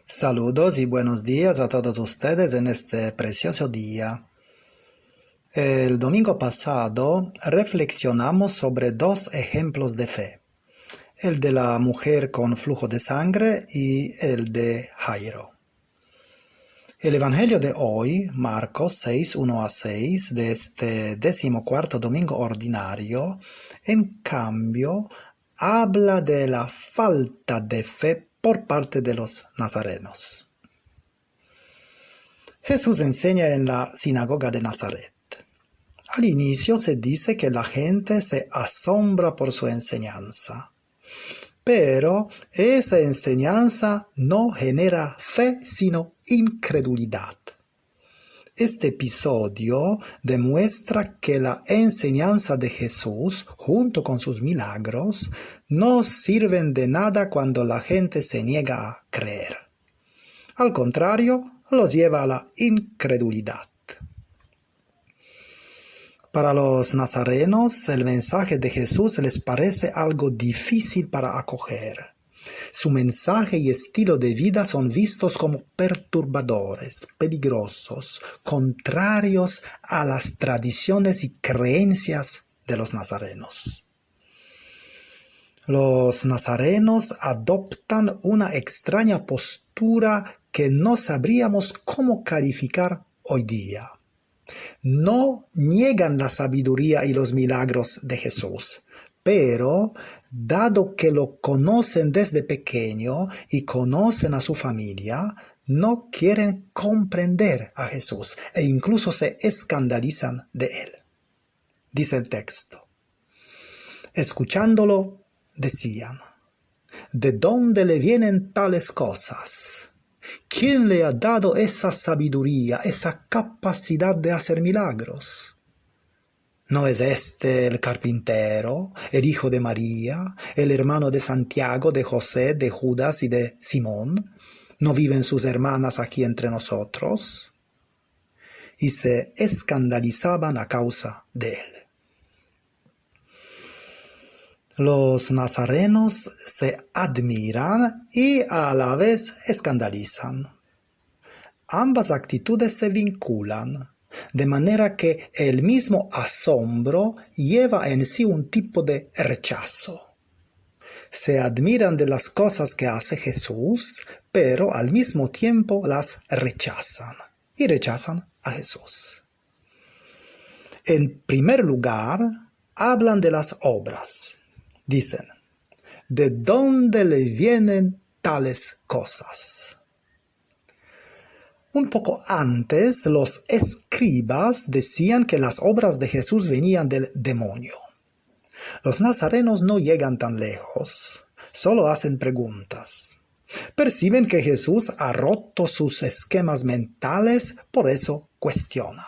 Saludos y buenos días a todos ustedes en este precioso día. El domingo pasado reflexionamos sobre dos ejemplos de fe, el de la mujer con flujo de sangre y el de Jairo. El Evangelio de hoy, Marcos 6, 1 a 6, de este 14º domingo ordinario, en cambio, habla de la falta de fe por parte de los nazarenos. Jesús enseña en la sinagoga de Nazaret. Al inicio se dice que la gente se asombra por su enseñanza, pero esa enseñanza no genera fe, sino incredulidad. Este episodio demuestra que la enseñanza de Jesús, junto con sus milagros, no sirven de nada cuando la gente se niega a creer. Al contrario, los lleva a la incredulidad. Para los nazarenos, el mensaje de Jesús les parece algo difícil para acoger. Su mensaje y estilo de vida son vistos como perturbadores, peligrosos, contrarios a las tradiciones y creencias de los nazarenos. Los nazarenos adoptan una extraña postura que no sabríamos cómo calificar hoy día. No niegan la sabiduría y los milagros de Jesús, pero dado que lo conocen desde pequeño y conocen a su familia, no quieren comprender a Jesús e incluso se escandalizan de él. Dice el texto: escuchándolo, decían: ¿de dónde le vienen tales cosas? ¿Quién le ha dado esa sabiduría, esa capacidad de hacer milagros? ¿No es este el carpintero, el hijo de María, el hermano de Santiago, de José, de Judas y de Simón? ¿No viven sus hermanas aquí entre nosotros? Y se escandalizaban a causa de él. Los nazarenos se admiran y a la vez escandalizan. Ambas actitudes se vinculan, de manera que el mismo asombro lleva en sí un tipo de rechazo. Se admiran de las cosas que hace Jesús, pero al mismo tiempo las rechazan y rechazan a Jesús. En primer lugar, hablan de las obras. Dicen: ¿de dónde le vienen tales cosas? Un poco antes, los escribas decían que las obras de Jesús venían del demonio. Los nazarenos no llegan tan lejos, solo hacen preguntas. Perciben que Jesús ha roto sus esquemas mentales, por eso cuestionan.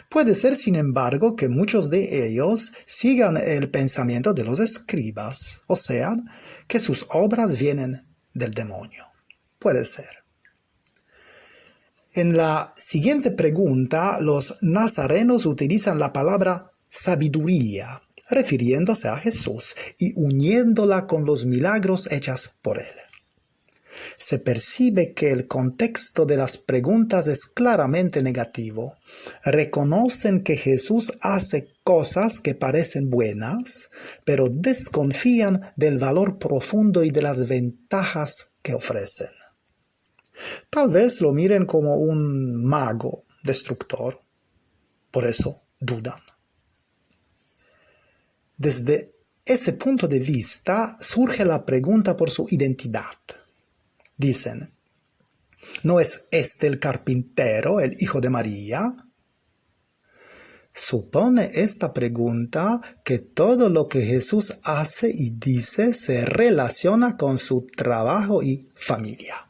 Puede ser, sin embargo, que muchos de ellos sigan el pensamiento de los escribas, o sea, que sus obras vienen del demonio. Puede ser. En la siguiente pregunta, los nazarenos utilizan la palabra sabiduría, refiriéndose a Jesús y uniéndola con los milagros hechos por él. Se percibe que el contexto de las preguntas es claramente negativo. Reconocen que Jesús hace cosas que parecen buenas, pero desconfían del valor profundo y de las ventajas que ofrecen. Tal vez lo miren como un mago destructor, por eso dudan. Desde ese punto de vista surge la pregunta por su identidad. Dicen: ¿no es este el carpintero, el hijo de María? Supone esta pregunta que todo lo que Jesús hace y dice se relaciona con su trabajo y familia.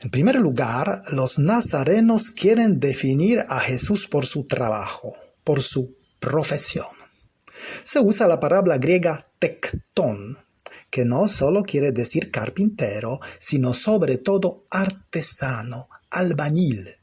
En primer lugar, los nazarenos quieren definir a Jesús por su trabajo, por su profesión. Se usa la palabra griega tectón, que no solo quiere decir carpintero, sino sobre todo artesano, albañil.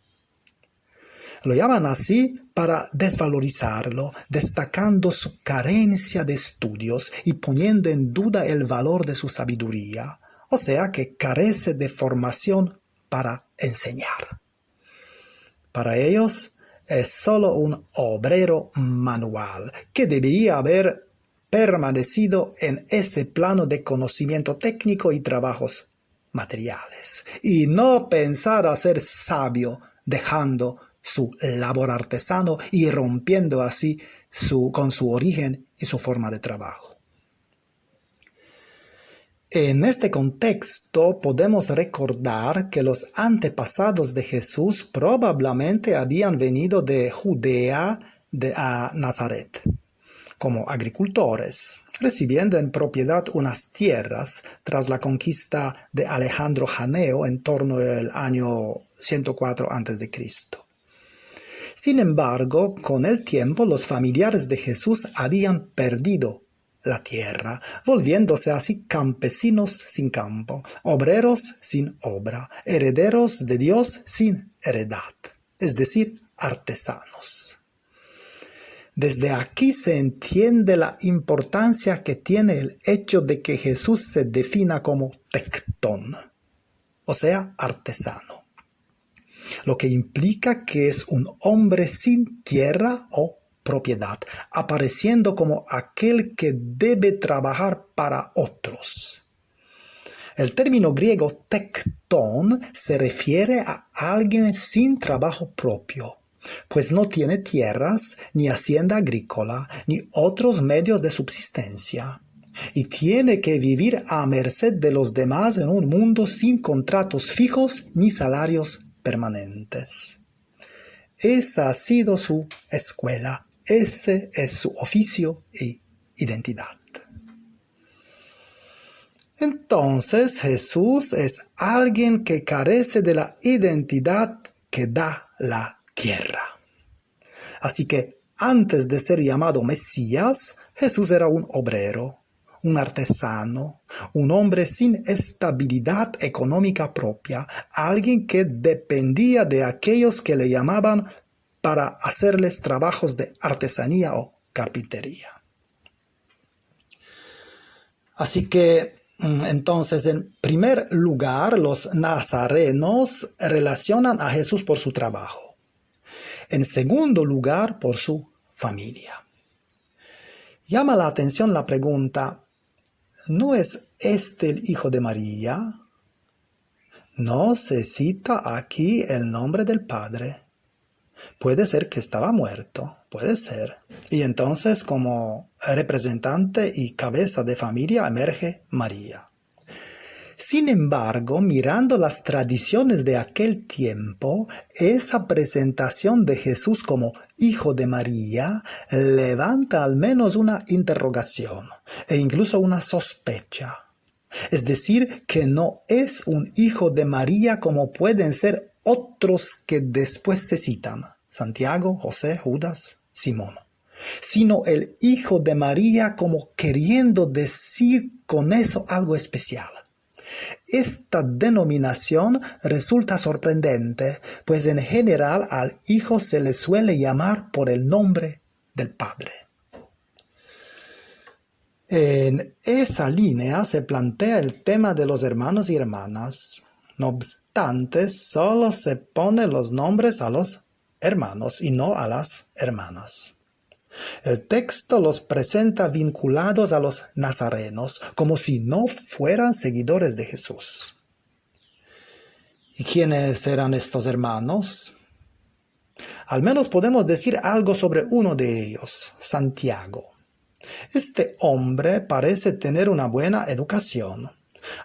Lo llaman así para desvalorizarlo, destacando su carencia de estudios y poniendo en duda el valor de su sabiduría, o sea que carece de formación para enseñar. Para ellos es solo un obrero manual que debería haber permanecido en ese plano de conocimiento técnico y trabajos materiales, y no pensar a ser sabio dejando su labor artesano y rompiendo así con su origen y su forma de trabajo. En este contexto podemos recordar que los antepasados de Jesús probablemente habían venido de Judea a Nazaret como agricultores, recibiendo en propiedad unas tierras tras la conquista de Alejandro Janeo en torno al año 104 a.C. Sin embargo, con el tiempo los familiares de Jesús habían perdido la tierra, volviéndose así campesinos sin campo, obreros sin obra, herederos de Dios sin heredad, es decir, artesanos. Desde aquí se entiende la importancia que tiene el hecho de que Jesús se defina como tectón, o sea, artesano, lo que implica que es un hombre sin tierra o propiedad, apareciendo como aquel que debe trabajar para otros. El término griego tectón se refiere a alguien sin trabajo propio, pues no tiene tierras, ni hacienda agrícola, ni otros medios de subsistencia, y tiene que vivir a merced de los demás en un mundo sin contratos fijos ni salarios permanentes. Esa ha sido su escuela, ese es su oficio y identidad. Entonces Jesús es alguien que carece de la identidad que da la tierra. Así que antes de ser llamado Mesías, Jesús era un obrero, un artesano, un hombre sin estabilidad económica propia, alguien que dependía de aquellos que le llamaban para hacerles trabajos de artesanía o carpintería. Así que, entonces, en primer lugar, los nazarenos relacionan a Jesús por su trabajo. En segundo lugar, por su familia. Llama la atención la pregunta, ¿no es este el hijo de María? No se cita aquí el nombre del padre. Puede ser que estaba muerto, puede ser. Y entonces como representante y cabeza de familia emerge María. Sin embargo, mirando las tradiciones de aquel tiempo, esa presentación de Jesús como hijo de María levanta al menos una interrogación e incluso una sospecha. Es decir, que no es un hijo de María como pueden ser otros que después se citan, Santiago, José, Judas, Simón, sino el hijo de María como queriendo decir con eso algo especial. Esta denominación resulta sorprendente, pues en general al hijo se le suele llamar por el nombre del padre. En esa línea se plantea el tema de los hermanos y hermanas. No obstante, solo se ponen los nombres a los hermanos y no a las hermanas. El texto los presenta vinculados a los nazarenos, como si no fueran seguidores de Jesús. ¿Y quiénes eran estos hermanos? Al menos podemos decir algo sobre uno de ellos, Santiago. Este hombre parece tener una buena educación.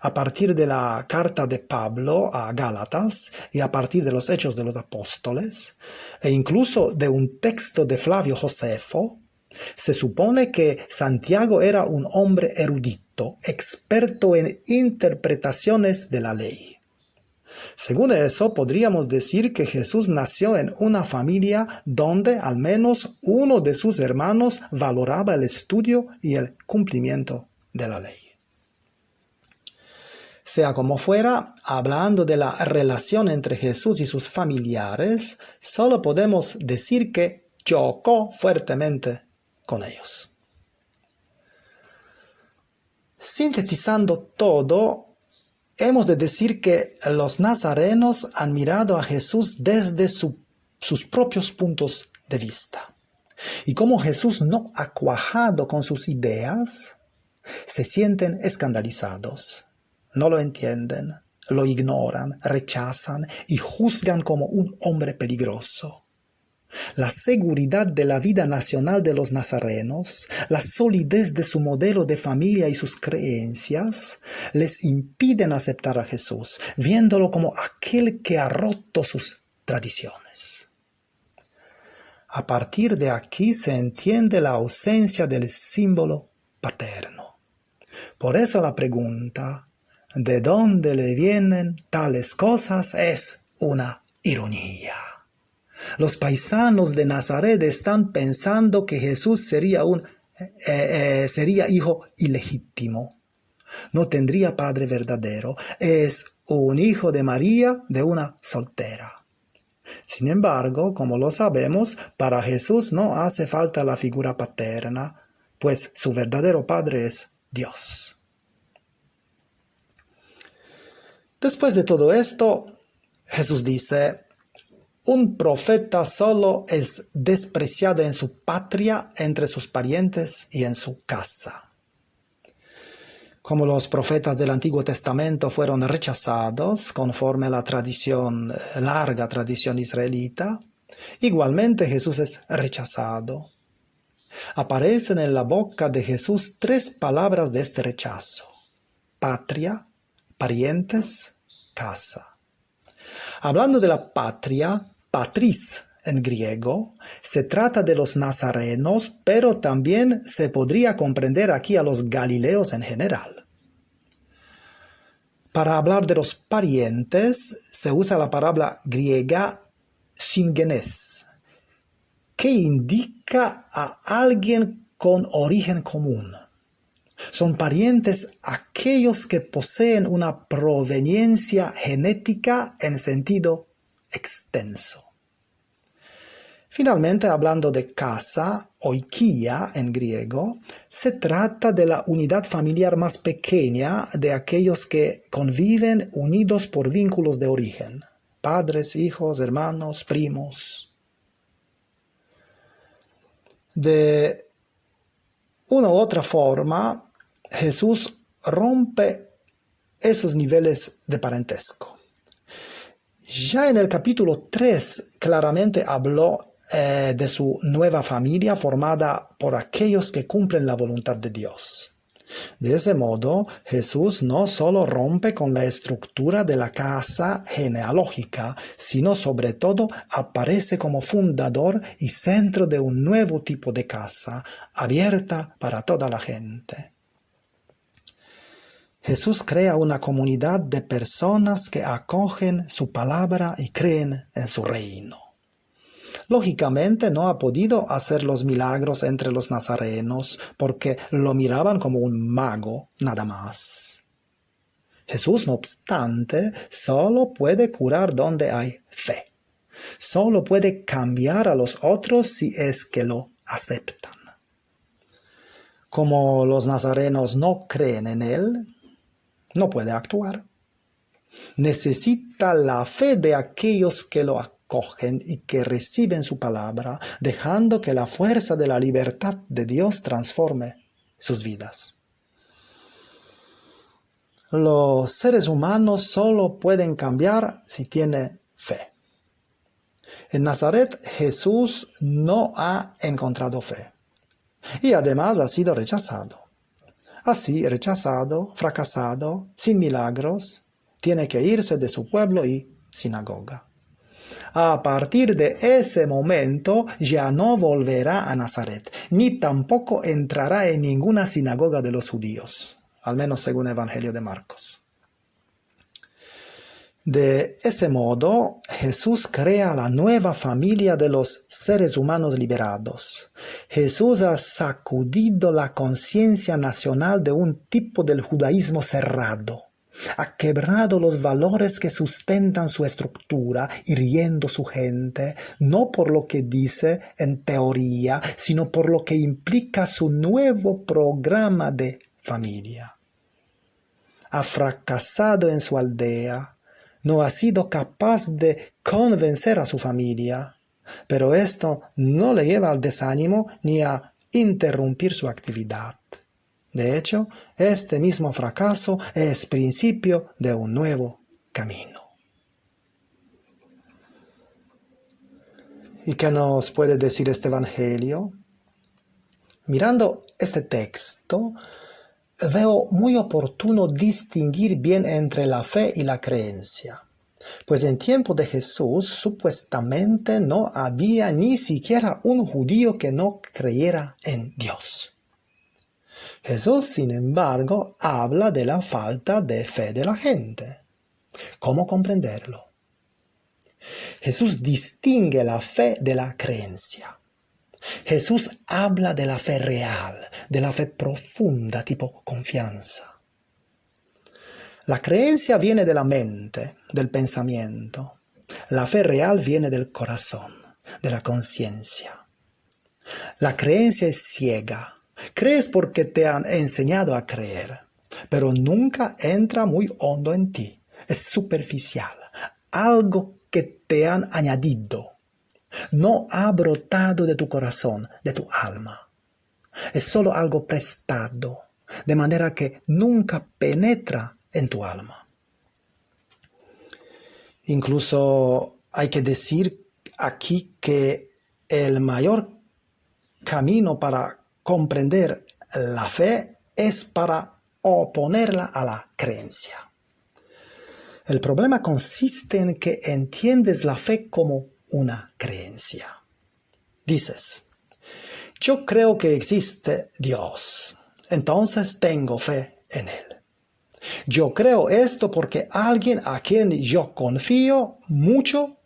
A partir de la carta de Pablo a Gálatas y a partir de los Hechos de los Apóstoles, e incluso de un texto de Flavio Josefo, se supone que Santiago era un hombre erudito, experto en interpretaciones de la ley. Según eso, podríamos decir que Jesús nació en una familia donde al menos uno de sus hermanos valoraba el estudio y el cumplimiento de la ley. Sea como fuera, hablando de la relación entre Jesús y sus familiares, solo podemos decir que chocó fuertemente con ellos. Sintetizando todo, hemos de decir que los nazarenos han mirado a Jesús desde sus propios puntos de vista. Y como Jesús no ha cuajado con sus ideas, se sienten escandalizados, no lo entienden, lo ignoran, rechazan y juzgan como un hombre peligroso. La seguridad de la vida nacional de los nazarenos, la solidez de su modelo de familia y sus creencias, les impiden aceptar a Jesús, viéndolo como aquel que ha roto sus tradiciones. A partir de aquí se entiende la ausencia del símbolo paterno. Por eso la pregunta, ¿de dónde le vienen tales cosas? Es una ironía. Los paisanos de Nazaret están pensando que Jesús sería hijo ilegítimo. No tendría padre verdadero. Es un hijo de María, de una soltera. Sin embargo, como lo sabemos, para Jesús no hace falta la figura paterna, pues su verdadero padre es Dios. Después de todo esto, Jesús dice: un profeta solo es despreciado en su patria, entre sus parientes y en su casa. Como los profetas del Antiguo Testamento fueron rechazados conforme a la larga tradición israelita, igualmente Jesús es rechazado. Aparecen en la boca de Jesús 3 palabras de este rechazo: patria, parientes, casa. Hablando de la patria, patris en griego, se trata de los nazarenos, pero también se podría comprender aquí a los galileos en general. Para hablar de los parientes, se usa la palabra griega síngenes, que indica a alguien con origen común. Son parientes aquellos que poseen una proveniencia genética en sentido extenso. Finalmente, hablando de casa, oikia en griego, se trata de la unidad familiar más pequeña de aquellos que conviven unidos por vínculos de origen: padres, hijos, hermanos, primos. De una u otra forma, Jesús rompe esos niveles de parentesco. Ya en el capítulo 3 claramente habló de su nueva familia formada por aquellos que cumplen la voluntad de Dios. De ese modo, Jesús no solo rompe con la estructura de la casa genealógica, sino sobre todo aparece como fundador y centro de un nuevo tipo de casa, abierta para toda la gente. Jesús crea una comunidad de personas que acogen su palabra y creen en su reino. Lógicamente no ha podido hacer los milagros entre los nazarenos porque lo miraban como un mago nada más. Jesús, no obstante, solo puede curar donde hay fe. Solo puede cambiar a los otros si es que lo aceptan. Como los nazarenos no creen en él, no puede actuar. Necesita la fe de aquellos que lo acogen y que reciben su palabra, dejando que la fuerza de la libertad de Dios transforme sus vidas. Los seres humanos solo pueden cambiar si tienen fe. En Nazaret, Jesús no ha encontrado fe y además ha sido rechazado. Así, rechazado, fracasado, sin milagros, tiene que irse de su pueblo y sinagoga. A partir de ese momento ya no volverá a Nazaret, ni tampoco entrará en ninguna sinagoga de los judíos, al menos según el Evangelio de Marcos. De ese modo, Jesús crea la nueva familia de los seres humanos liberados. Jesús ha sacudido la conciencia nacional de un tipo del judaísmo cerrado. Ha quebrado los valores que sustentan su estructura, hiriendo su gente, no por lo que dice en teoría, sino por lo que implica su nuevo programa de familia. ha fracasado en su aldea, no ha sido capaz de convencer a su familia, pero esto no le lleva al desánimo ni a interrumpir su actividad. De hecho, este mismo fracaso es principio de un nuevo camino. ¿Y qué nos puede decir este Evangelio? Mirando este texto, veo muy oportuno distinguir bien entre la fe y la creencia. Pues en tiempo de Jesús supuestamente no había ni siquiera un judío que no creyera en Dios. Jesús, sin embargo, habla de la falta de fe de la gente. ¿Cómo comprenderlo? Jesús distingue la fe de la creencia. Jesús habla de la fe real, de la fe profunda, tipo confianza. La creencia viene de la mente, del pensamiento. La fe real viene del corazón, de la conciencia. La creencia es ciega. Crees porque te han enseñado a creer, pero nunca entra muy hondo en ti. Es superficial, algo que te han añadido. No ha brotado de tu corazón, de tu alma. Es solo algo prestado, de manera que nunca penetra en tu alma. Incluso hay que decir aquí que el mayor camino para comprender la fe es para oponerla a la creencia. El problema consiste en que entiendes la fe como una creencia. Dices, yo creo que existe Dios, entonces tengo fe en Él. Yo creo esto porque alguien a quien yo confío mucho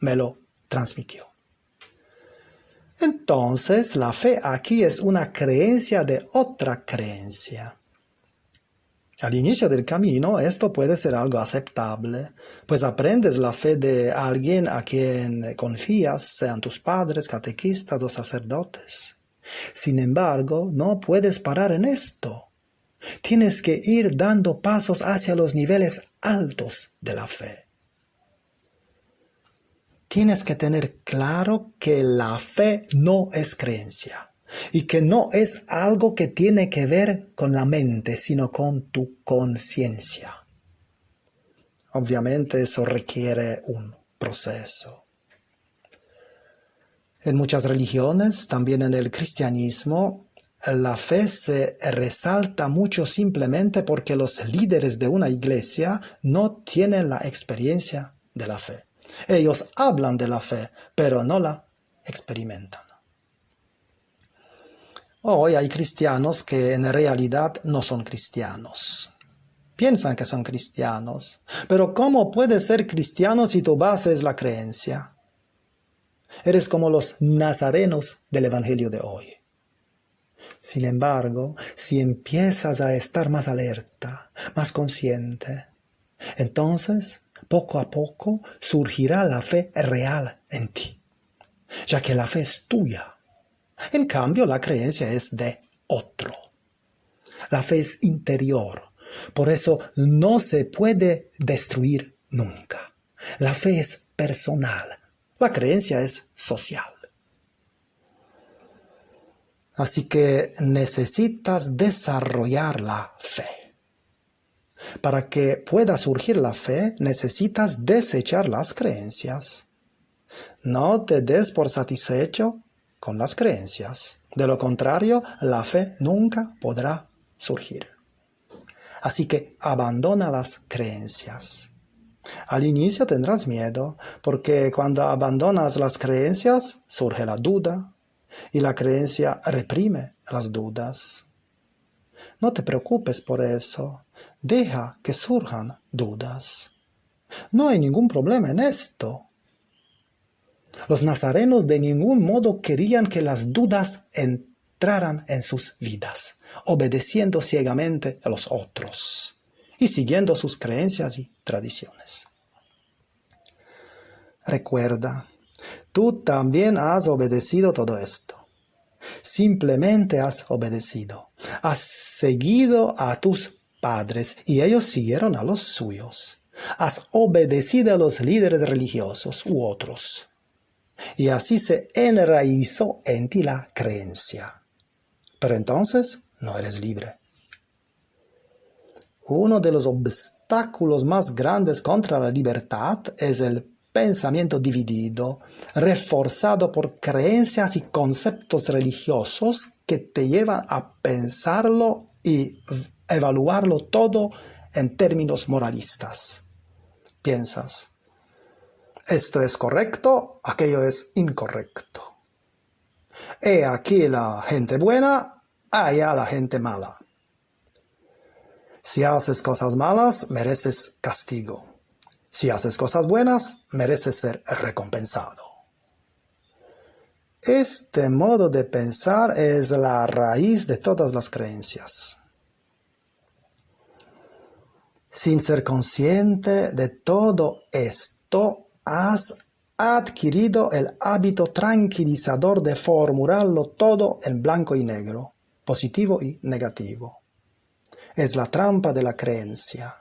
me lo transmitió. Entonces, la fe aquí es una creencia de otra creencia. Al inicio del camino, esto puede ser algo aceptable, pues aprendes la fe de alguien a quien confías, sean tus padres, catequistas o sacerdotes. Sin embargo, no puedes parar en esto. Tienes que ir dando pasos hacia los niveles altos de la fe. Tienes que tener claro que la fe no es creencia y que no es algo que tiene que ver con la mente, sino con tu conciencia. Obviamente eso requiere un proceso. En muchas religiones, también en el cristianismo, la fe se resalta mucho simplemente porque los líderes de una iglesia no tienen la experiencia de la fe. Ellos hablan de la fe, pero no la experimentan. Hoy hay cristianos que en realidad no son cristianos. Piensan que son cristianos, pero ¿cómo puedes ser cristiano si tu base es la creencia? Eres como los nazarenos del Evangelio de hoy. Sin embargo, si empiezas a estar más alerta, más consciente, entonces, poco a poco, surgirá la fe real en ti, ya que la fe es tuya. En cambio, la creencia es de otro. La fe es interior, por eso no se puede destruir nunca. La fe es personal, la creencia es social. Así que necesitas desarrollar la fe. Para que pueda surgir la fe, necesitas desechar las creencias. No te des por satisfecho con las creencias. De lo contrario, la fe nunca podrá surgir. Así que abandona las creencias. Al inicio tendrás miedo, porque cuando abandonas las creencias, surge la duda, y la creencia reprime las dudas. No te preocupes por eso. Deja que surjan dudas. No hay ningún problema en esto. Los nazarenos de ningún modo querían que las dudas entraran en sus vidas, obedeciendo ciegamente a los otros y siguiendo sus creencias y tradiciones. Recuerda, tú también has obedecido todo esto. Simplemente has obedecido. Has seguido a tus padres y ellos siguieron a los suyos. Has obedecido a los líderes religiosos u otros. Y así se enraizó en ti la creencia. Pero entonces no eres libre. Uno de los obstáculos más grandes contra la libertad es el pensamiento dividido, reforzado por creencias y conceptos religiosos que te llevan a pensarlo y evaluarlo todo en términos moralistas. Piensas, esto es correcto, aquello es incorrecto. He aquí la gente buena, allá la gente mala. Si haces cosas malas, mereces castigo. Si haces cosas buenas, mereces ser recompensado. Este modo de pensar es la raíz de todas las creencias. Sin ser consciente de todo esto, has adquirido el hábito tranquilizador de formularlo todo en blanco y negro, positivo y negativo. Es la trampa de la creencia.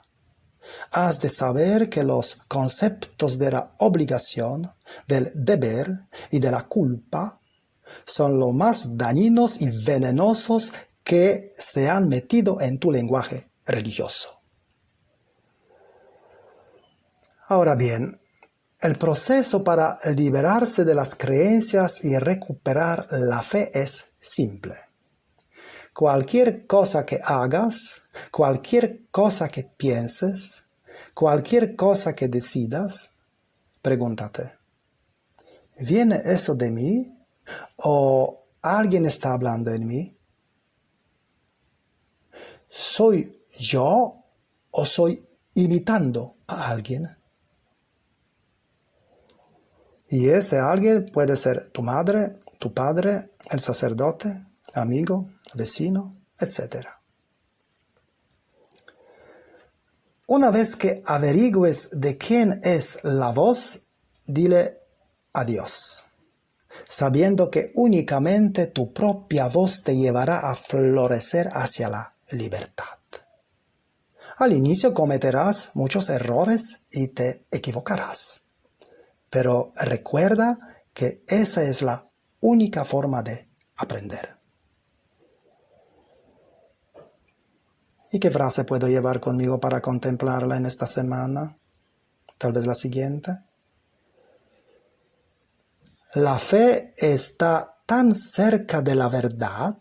Has de saber que los conceptos de la obligación, del deber y de la culpa son los más dañinos y venenosos que se han metido en tu lenguaje religioso. Ahora bien, el proceso para liberarse de las creencias y recuperar la fe es simple. Cualquier cosa que hagas, cualquier cosa que pienses, cualquier cosa que decidas, pregúntate, ¿viene eso de mí o alguien está hablando en mí? ¿Soy yo o soy imitando a alguien? Y ese alguien puede ser tu madre, tu padre, el sacerdote, amigo, vecino, etc. Una vez que averigües de quién es la voz, dile adiós, sabiendo que únicamente tu propia voz te llevará a florecer hacia la libertad. Al inicio cometerás muchos errores y te equivocarás. Pero recuerda que esa es la única forma de aprender. ¿Y qué frase puedo llevar conmigo para contemplarla en esta semana? Tal vez la siguiente. La fe está tan cerca de la verdad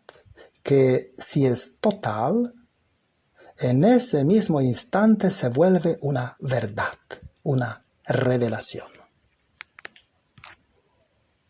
que si es total, en ese mismo instante se vuelve una verdad, una revelación.